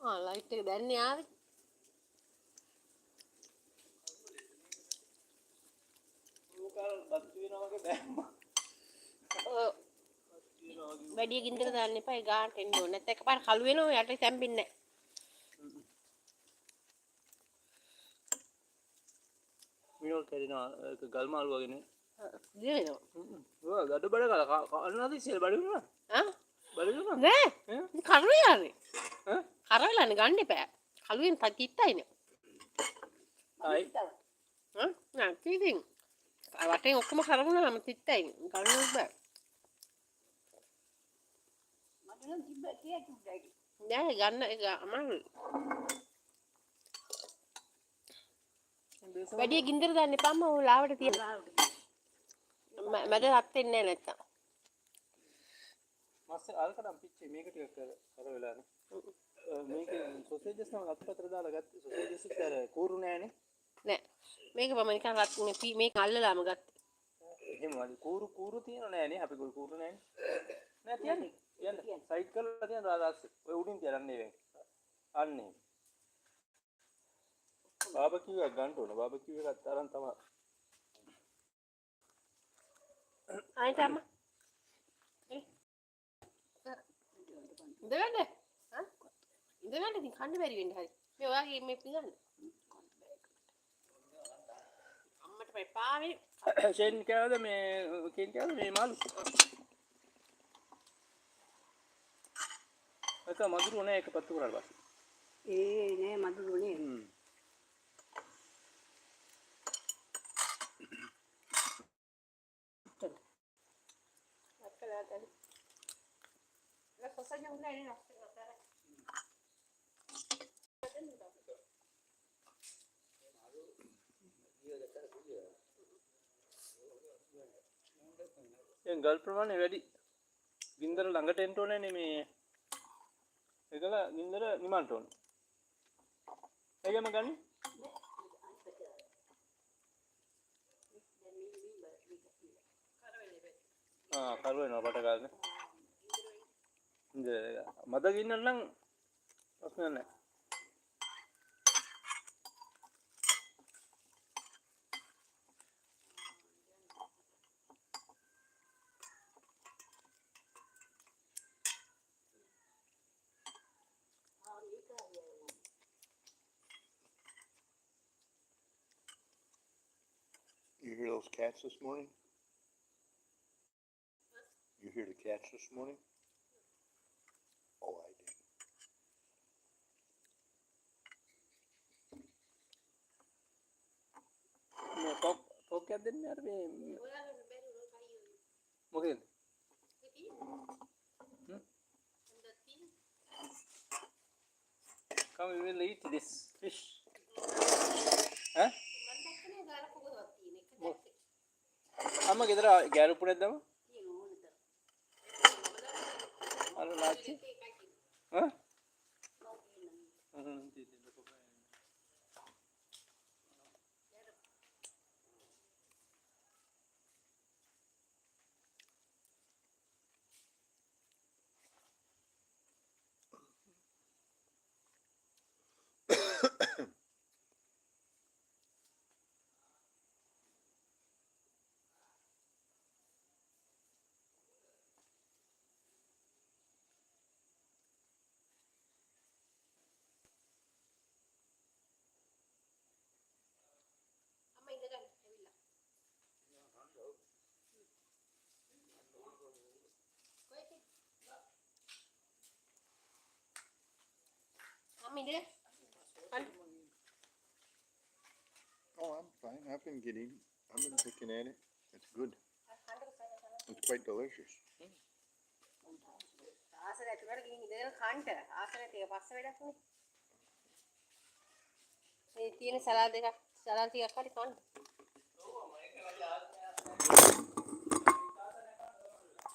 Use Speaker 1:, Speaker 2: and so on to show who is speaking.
Speaker 1: Light එක දැන්නේ ආවේ. වැඩි ගින්දර දාන්න එපා. ඒ ගානට එන්න ඕනේ. නැත්නම් එකපාර කළු වෙනවා යට තැම්බෙන්නේ නැහැ.
Speaker 2: මිනෝල් කරිනවා ගල් මාළු වගේනේ.
Speaker 1: දිනනවා.
Speaker 2: ඔය ගඩ බඩ කල අන්නද ඉස්සෙල් බඩ වුණා. බඩ වුණා.
Speaker 1: නෑ. කරු යානේ. කරවලානේ ගන්න එපා. කළුවෙන් තිත්තයිනේ.
Speaker 2: ආයි.
Speaker 1: නෑ ඉතින් වටේ ඔක්කොම කරවුණාම තිත්තයි. ගන්න බෑ. මට නම් තිබ්බ කීයක් උඩයි. නෑ ගන්න එක අමාරුයි. වැඩි ගින්දර දාන්න එපාම ඔය ලාවට තියන. මට රත් වෙන්නේ නැහැ නැත්තම්.
Speaker 2: මස්ස අල්කඩම් පිච්චේ මේක ටිකක් කරවෙලානේ. මේක සොසේජස් නම් අත්පතර දාලා ගත්තේ සොසේජස් ඉතර කූරු නෑනේ.
Speaker 1: නෑ. මේක මම නිකන් රත් මේක අල්ලලාම ගත්තා.
Speaker 2: එහෙම වලි කූරු තියෙනව නෑනේ අපි කූරු නෑනේ. නෑ තියන්නේ. තියන්න. සයිඩ් කරලා තියන්න රාදාස්. ඔය උඩින් තියන්නේ වෙන්. අන්නේ. බාබකියු එකක් ගන්න ඕන. බාබකියු එකක් අරන් තමයි.
Speaker 1: ආයෙත් අම්මා. ඉඳගන්න. ඉඳගන්න ඉතින් කන්න බැරි වෙන්න හරි. මේ ඔයාගේ මේ පිඟන්න. අම්මට එපා මේ.
Speaker 2: ෂෙන් කෑවද මේ කෙන් කෑවද මේ මාළු? ඒක මధుර උනේ එක පත්තු කරලා පස්සේ.
Speaker 1: නෑ මధుර උනේ.
Speaker 2: ගල් ප්‍රමාණය වැඩි. ගින්දර ළඟට එන්න ඕනේ නේ මේ. ඒකල ගින්දර නිමන්ට ඕනේ. ඒකම ගන්න. කරු වෙනවා පට ගන්න. මද ගින්න නම් ප්‍රශ්න නැහැ.
Speaker 3: You hear those cats this morning? You hear the cats this morning? Oh, I did.
Speaker 2: මේ පොක් එකක් දෙන්න අර මේ මොකේද? Come we will eat this fish. ඈ? අම්මා ගෙදර ගෑරු පුඩක් දාමු. අර ලාච්චි. ඈ?
Speaker 3: Oh, I'm fine. I've been picking at it. It's good. It's quite delicious.
Speaker 1: තියෙන සලාද ටිකක් හරි කන්න.